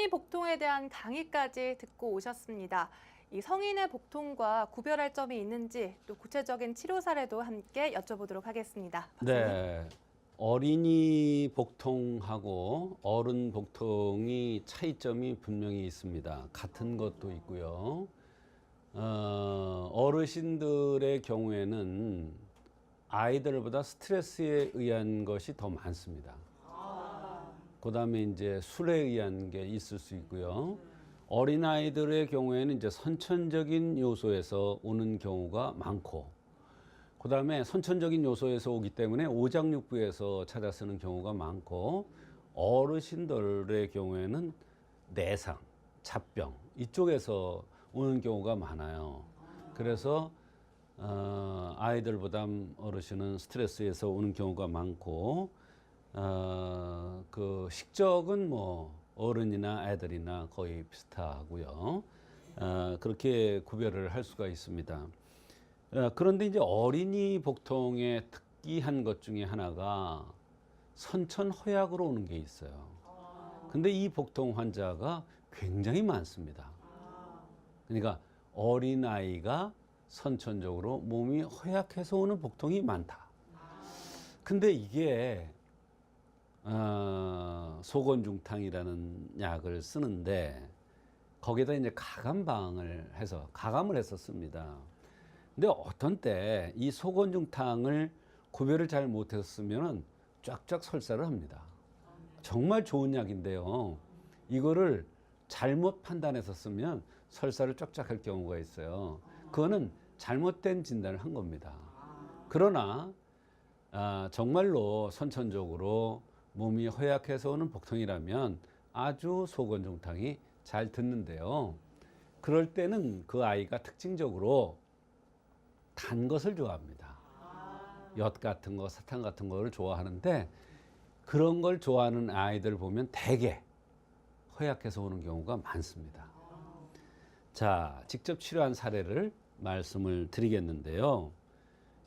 어린이 복통에 대한 강의까지 듣고 오셨습니다. 이 성인의 복통과 구별할 점이 있는지 또 구체적인 치료 사례도 함께 여쭤보도록 하겠습니다. 박사님. 네, 어린이 복통하고 어른 복통이 차이점이 분명히 있습니다. 같은 것도 있고요. 어르신들의 경우에는 아이들보다 스트레스에 의한 것이 더 많습니다. 그 다음에 이제 술에 의한 게 있을 수 있고요. 어린아이들의 경우에는 이제 선천적인 요소에서 오는 경우가 많고, 그 다음에 선천적인 요소에서 오기 때문에 오장육부에서 찾아 쓰는 경우가 많고, 어르신들의 경우에는 내상, 잡병 이쪽에서 오는 경우가 많아요. 그래서 아이들보다 어르신은 스트레스에서 오는 경우가 많고, 그 식적은 뭐 어른이나 애들이나 거의 비슷하고요. 그렇게 구별을 할 수가 있습니다. 그런데 이제 어린이 복통의 특이한 것 중에 하나가 선천허약으로 오는 게 있어요. 근데 이 복통 환자가 굉장히 많습니다. 그러니까 어린아이가 선천적으로 몸이 허약해서 오는 복통이 많다. 근데 이게 소곤중탕이라는 약을 쓰는데 거기에다 이제 가감방을 해서 가감을 해서 씁니다. 근데 어떤 때 이 소곤중탕을 구별을 잘 못해서 쓰면은 쫙쫙 설사를 합니다. 정말 좋은 약인데요. 이거를 잘못 판단해서 쓰면 설사를 쫙쫙 할 경우가 있어요. 그거는 잘못된 진단을 한 겁니다. 그러나 정말로 선천적으로 몸이 허약해서 오는 복통이라면 아주 소곤중탕이 잘 듣는데요. 그럴 때는 그 아이가 특징적으로 단 것을 좋아합니다. 엿 같은 거, 사탕 같은 거를 좋아하는데 그런 걸 좋아하는 아이들 보면 대개 허약해서 오는 경우가 많습니다. 자, 직접 치료한 사례를 말씀을 드리겠는데요.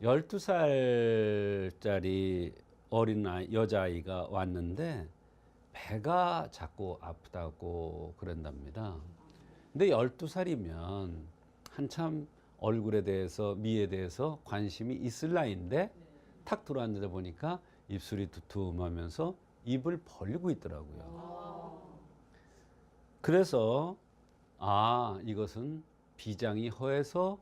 12살짜리 어린 여자아이가 왔는데 배가 자꾸 아프다고 그런답니다. 근데 12살이면 한참 얼굴에 대해서, 미에 대해서 관심이 있을 나이인데 탁 들어왔는데 보니까 입술이 두툼하면서 입을 벌리고 있더라고요. 그래서 이것은 비장이 허해서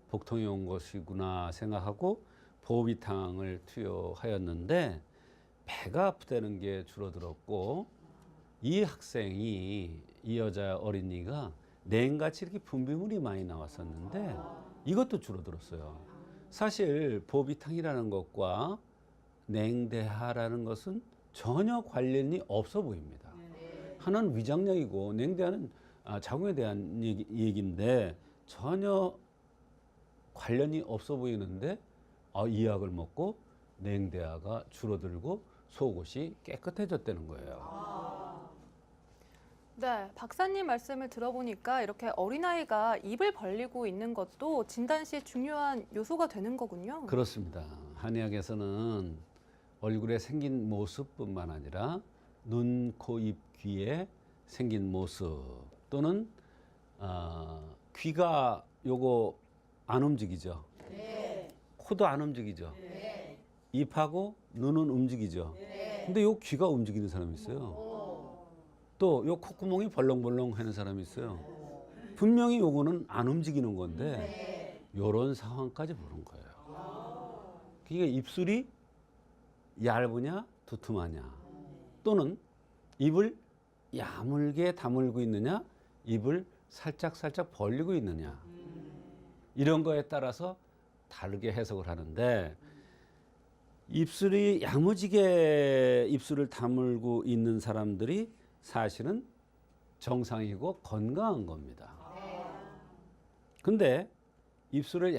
복통이 온 것이구나 생각하고 보비탕을 투여하였는데 배가 아프다는 게 줄어들었고, 이 학생이, 이 여자 어린이가 냉같이 이렇게 분비물이 많이 나왔었는데 이것도 줄어들었어요. 사실 보비탕이라는 것과 냉대하라는 것은 전혀 관련이 없어 보입니다. 하나는 위장약이고 냉대하는 자궁에 대한 얘기인데 전혀 관련이 없어 보이는데 이 약을 먹고 냉대하가 줄어들고 속옷이 깨끗해졌다는 거예요. 네, 박사님 말씀을 들어보니까 이렇게 어린아이가 입을 벌리고 있는 것도 진단 시 중요한 요소가 되는 거군요. 그렇습니다. 한의학에서는 얼굴에 생긴 모습뿐만 아니라 눈, 코, 입, 귀에 생긴 모습 또는 귀가 요거 안 움직이죠. 네. 코도 안 움직이죠. 네. 입하고 눈은 움직이죠. 네. 근데 요 귀가 움직이는 사람이 있어요. 또 요 콧구멍이 벌렁벌렁 하는 사람이 있어요. 분명히 요거는 안 움직이는 건데 요런 상황까지 보는 거예요. 그러니까 입술이 얇으냐 두툼하냐 또는 입을 야물게 다물고 있느냐 입을 살짝 벌리고 있느냐 이런 거에 따라서 다르게 해석을 하는데, 입술이 야무지게 입술을 다물고 있는 사람들이 사실은 정상이고 건강한 겁니다. 근데 입술을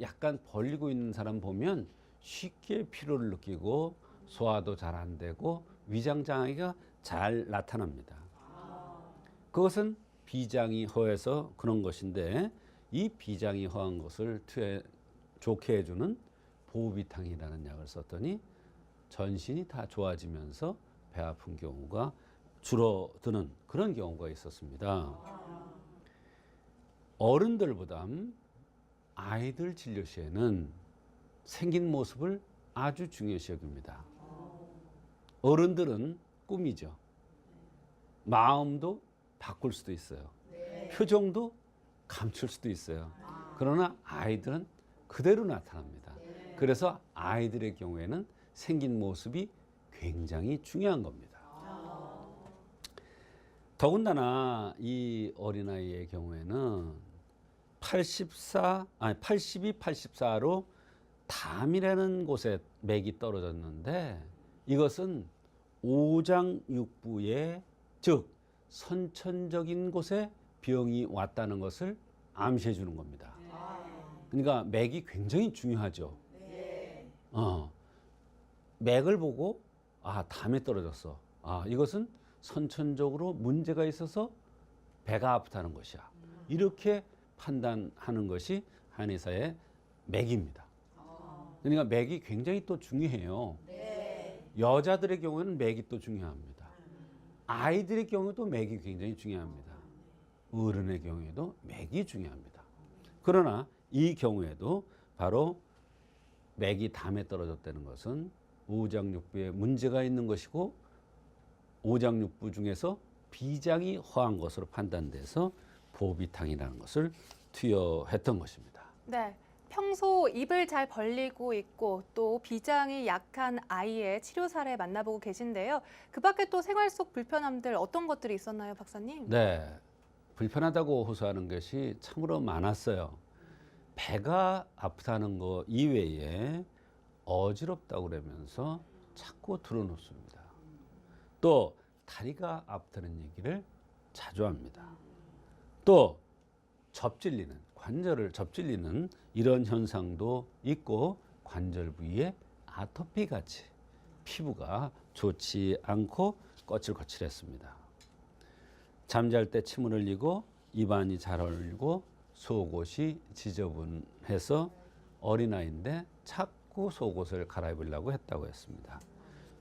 약간 벌리고 있는 사람 보면 쉽게 피로를 느끼고 소화도 잘 안 되고 위장 장애가 잘 나타납니다. 그것은 비장이 허해서 그런 것인데, 이 비장이 허한 것을 좋게 해주는 보비탕이라는 약을 썼더니 전신이 다 좋아지면서 배 아픈 경우가 줄어드는 그런 경우가 있었습니다. 어른들보다 아이들 진료 시에는 생긴 모습을 아주 중요시 여깁니다. 어른들은 꿈이죠. 마음도 바꿀 수도 있어요. 표정도 감출 수도 있어요. 그러나 아이들은 그대로 나타납니다. 그래서 아이들의 경우에는 생긴 모습이 굉장히 중요한 겁니다. 더군다나 이 어린아이의 경우에는 82, 84로 담이라는 곳에 맥이 떨어졌는데 이것은 오장육부에 즉 선천적인 곳에 병이 왔다는 것을 암시해 주는 겁니다. 그러니까 맥이 굉장히 중요하죠. 맥을 보고 담에 떨어졌어. 이것은 선천적으로 문제가 있어서 배가 아프다는 것이야. 이렇게 판단하는 것이 한의사의 맥입니다. 그러니까 맥이 굉장히 또 중요해요. 여자들의 경우에는 맥이 또 중요합니다. 아이들의 경우도 맥이 굉장히 중요합니다. 어른의 경우에도 맥이 중요합니다. 그러나 이 경우에도 바로 맥이 담에 떨어졌다는 것은 오장육부에 문제가 있는 것이고 오장육부 중에서 비장이 허한 것으로 판단돼서 보비탕이라는 것을 투여했던 것입니다. 네. 평소 입을 잘 벌리고 있고 또 비장이 약한 아이의 치료 사례 만나보고 계신데요. 그 밖에 또 생활 속 불편함들 어떤 것들이 있었나요, 박사님? 네. 불편하다고 호소하는 것이 참으로 많았어요. 배가 아프다는 거 이외에 어지럽다고 그러면서 자꾸 들어놓습니다. 또 다리가 아프다는 얘기를 자주 합니다. 또 접질리는 관절을 접질리는 이런 현상도 있고 관절 부위에 아토피 같이 피부가 좋지 않고 거칠거칠했습니다. 잠잘 때 침을 흘리고 입안이 잘 흘리고 속옷이 지저분해서 어린아이인데 자꾸 속옷을 갈아입으려고 했다고 했습니다.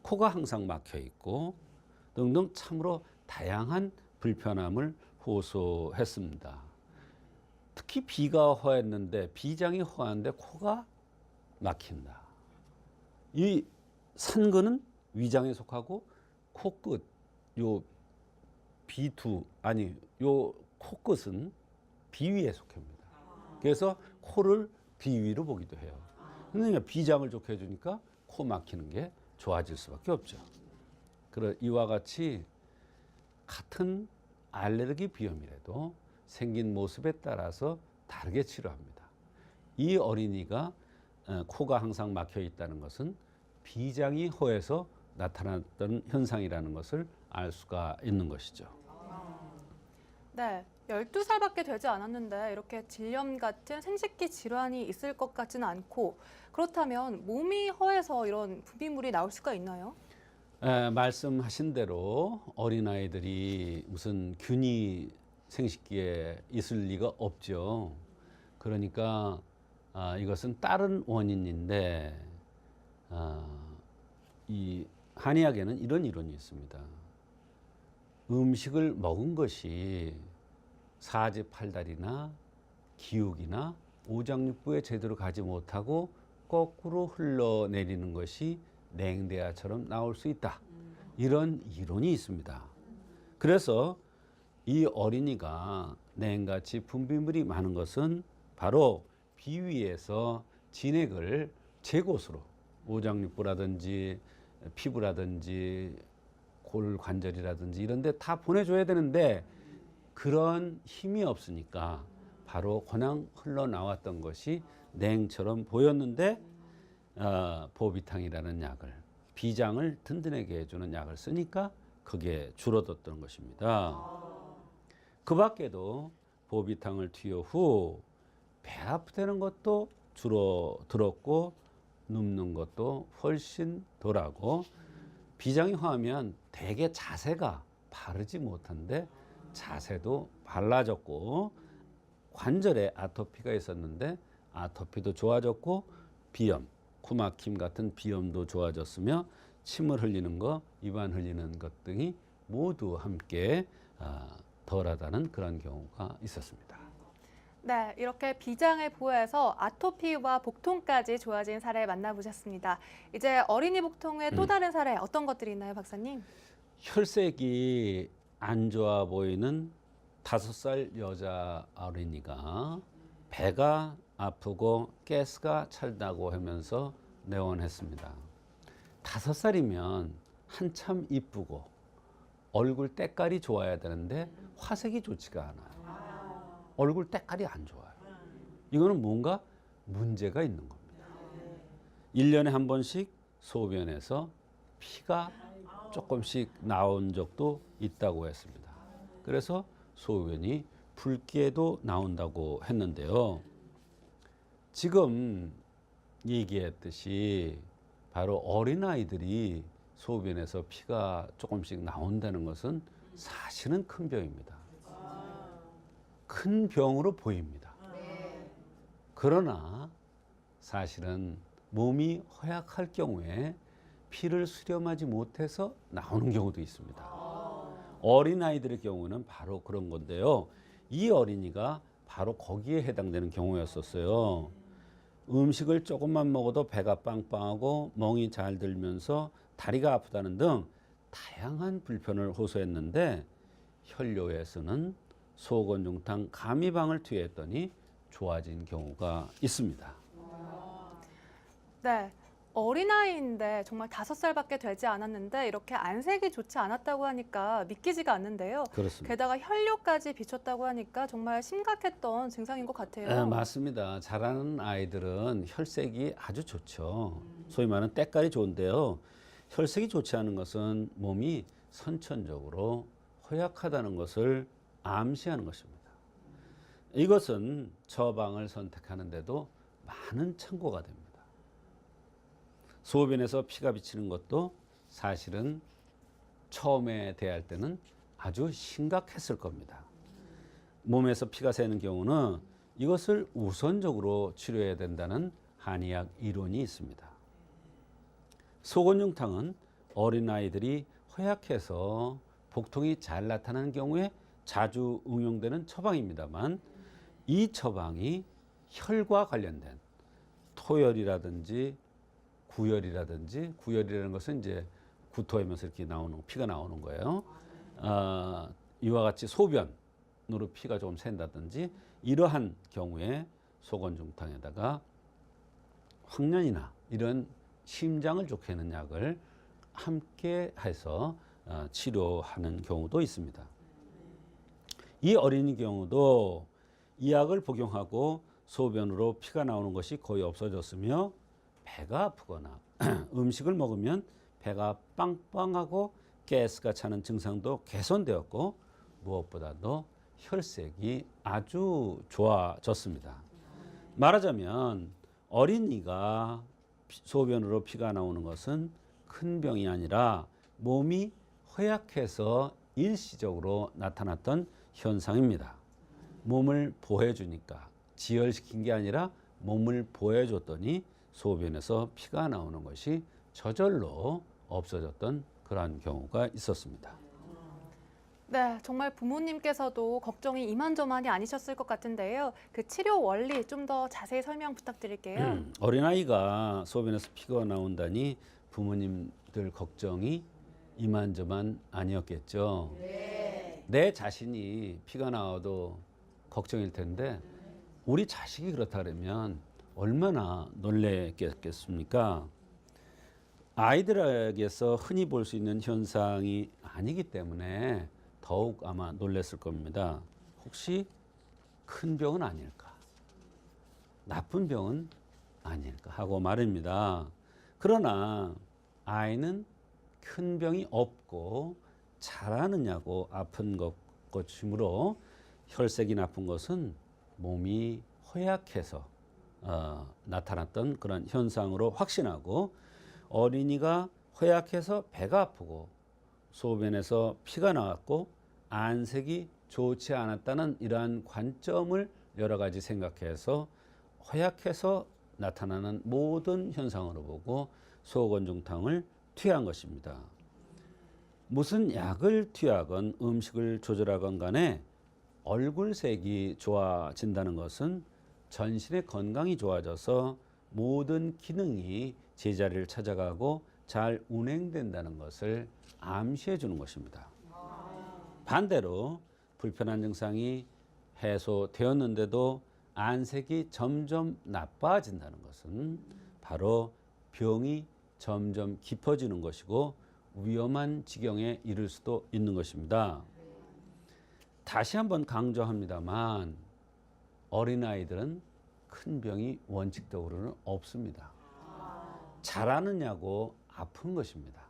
코가 항상 막혀 있고 등등 참으로 다양한 불편함을 호소했습니다. 특히 비가 허했는데 비장이 허한데 코가 막힌다. 이 산근은 위장에 속하고 코끝 요 요 코끝은 비위에 속합니다. 그래서 코를 비위로 보기도 해요. 그러니까 비장을 좋게 해주니까 코 막히는 게 좋아질 수밖에 없죠. 그런 이와 같이 같은 알레르기 비염이라도 생긴 모습에 따라서 다르게 치료합니다. 이 어린이가 코가 항상 막혀 있다는 것은 비장이 허해서 나타났던 현상이라는 것을 알 수가 있는 것이죠. 네. 12살밖에 되지 않았는데 이렇게 질염 같은 생식기 질환이 있을 것 같지는 않고 그렇다면 몸이 허해서 이런 분비물이 나올 수가 있나요? 말씀하신 대로 어린아이들이 무슨 균이 생식기에 있을 리가 없죠. 그러니까 이것은 다른 원인인데 이 한의학에는 이런 이론이 있습니다. 음식을 먹은 것이 사지팔달이나 기욱이나 오장육부에 제대로 가지 못하고 거꾸로 흘러내리는 것이 냉대야처럼 나올 수 있다. 이런 이론이 있습니다. 그래서 이 어린이가 냉같이 분비물이 많은 것은 바로 비위에서 진액을 제 곳으로 오장육부라든지 피부라든지 골관절이라든지 이런 데 다 보내줘야 되는데 그런 힘이 없으니까 바로 그냥 흘러나왔던 것이 냉처럼 보였는데 보비탕이라는 약을 비장을 든든하게 해주는 약을 쓰니까 그게 줄어들었던 것입니다. 그 밖에도 보비탕을 투여 후 배 아프다는 것도 줄어들었고 눕는 것도 훨씬 덜하고 비장이 허하면 대개 자세가 바르지 못한데 자세도 발라졌고 관절에 아토피가 있었는데 아토피도 좋아졌고 비염, 코막힘 같은 비염도 좋아졌으며 침을 흘리는 것, 입안 흘리는 것 등이 모두 함께 덜하다는 그런 경우가 있었습니다. 네, 이렇게 비장을 보호해서 아토피와 복통까지 좋아진 사례 만나보셨습니다. 이제 어린이 복통의 또 다른 사례 어떤 것들이 있나요, 박사님? 혈색이 안 좋아 보이는 5살 여자 어린이가 배가 아프고 가스가 찰다고 하면서 내원했습니다. 5살이면 한참 이쁘고 얼굴 때깔이 좋아야 되는데 화색이 좋지가 않아요. 얼굴 때깔이 안 좋아요. 이거는 뭔가 문제가 있는 겁니다. 1년에 한 번씩 소변에서 피가 조금씩 나온 적도 있다고 했습니다. 그래서 소변이 붉게도 나온다고 했는데요. 지금 얘기했듯이 바로 어린아이들이 소변에서 피가 조금씩 나온다는 것은 사실은 큰 병입니다. 큰 병으로 보입니다. 그러나 사실은 몸이 허약할 경우에 피를 수렴하지 못해서 나오는 경우도 있습니다. 어린아이들의 경우는 바로 그런 건데요. 이 어린이가 바로 거기에 해당되는 경우였었어요. 음식을 조금만 먹어도 배가 빵빵하고 멍이 잘 들면서 다리가 아프다는 등 다양한 불편을 호소했는데 혈뇨에서는 소곤중탕 가미방을 투여했더니 좋아진 경우가 있습니다. 네, 어린아이인데 정말 5살밖에 되지 않았는데 이렇게 안색이 좋지 않았다고 하니까 믿기지가 않는데요. 그렇습니다. 게다가 혈뇨까지 비쳤다고 하니까 정말 심각했던 증상인 것 같아요. 맞습니다. 자라는 아이들은 혈색이 아주 좋죠. 소위 말하는 때깔이 좋은데요. 혈색이 좋지 않은 것은 몸이 선천적으로 허약하다는 것을 암시하는 것입니다. 이것은 처방을 선택하는데도 많은 참고가 됩니다. 소변에서 피가 비치는 것도 사실은 처음에 대할 때는 아주 심각했을 겁니다. 몸에서 피가 새는 경우는 이것을 우선적으로 치료해야 된다는 한의학 이론이 있습니다. 소곤중탕은 어린아이들이 허약해서 복통이 잘 나타나는 경우에 자주 응용되는 처방입니다만 이 처방이 혈과 관련된 토혈이라든지 구열이라는 것은 이제 구토하면서 이렇게 나오는 피가 나오는 거예요. 이와 같이 소변으로 피가 조금 샌다든지 이러한 경우에 소곤중탕에다가 황련이나 이런 심장을 좋게 하는 약을 함께 해서 치료하는 경우도 있습니다. 이 어린이 경우도 이 약을 복용하고 소변으로 피가 나오는 것이 거의 없어졌으며 배가 아프거나 음식을 먹으면 배가 빵빵하고 가스가 차는 증상도 개선되었고 무엇보다도 혈색이 아주 좋아졌습니다. 말하자면 어린이가 소변으로 피가 나오는 것은 큰 병이 아니라 몸이 허약해서 일시적으로 나타났던 현상입니다. 몸을 보호해주니까 지혈시킨 게 아니라 몸을 보호해줬더니 소변에서 피가 나오는 것이 저절로 없어졌던 그러한 경우가 있었습니다. 네, 정말 부모님께서도 걱정이 이만저만이 아니셨을 것 같은데요. 그 치료 원리 좀 더 자세히 설명 부탁드릴게요. 어린아이가 소변에서 피가 나온다니 부모님들 걱정이 이만저만 아니었겠죠. 내 자신이 피가 나와도 걱정일 텐데 우리 자식이 그렇다 그러면 얼마나 놀랬겠습니까? 아이들에게서 흔히 볼 수 있는 현상이 아니기 때문에 더욱 아마 놀랐을 겁니다. 혹시 큰 병은 아닐까? 나쁜 병은 아닐까 하고 말입니다. 그러나 아이는 큰 병이 없고 잘하느냐고 아픈 것이므로 혈색이 나쁜 것은 몸이 허약해서 나타났던 그런 현상으로 확신하고 어린이가 허약해서 배가 아프고 소변에서 피가 나왔고 안색이 좋지 않았다는 이러한 관점을 여러 가지 생각해서 허약해서 나타나는 모든 현상으로 보고 소곤중탕을 투여한 것입니다. 무슨 약을 투여하건 음식을 조절하건 간에 얼굴색이 좋아진다는 것은 전신의 건강이 좋아져서 모든 기능이 제자리를 찾아가고 잘 운행된다는 것을 암시해 주는 것입니다. 반대로 불편한 증상이 해소되었는데도 안색이 점점 나빠진다는 것은 바로 병이 점점 깊어지는 것이고 위험한 지경에 이를 수도 있는 것입니다. 다시 한번 강조합니다만 어린아이들은 큰 병이 원칙적으로는 없습니다. 자라느냐고 아픈 것입니다.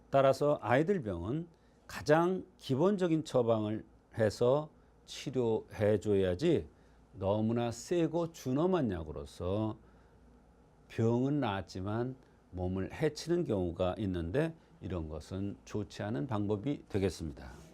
따라서 아이들 병은 가장 기본적인 처방을 해서 치료해 줘야지 너무나 세고 준엄한 약으로서 병은 나았지만 몸을 해치는 경우가 있는데 이런 것은 좋지 않은 방법이 되겠습니다.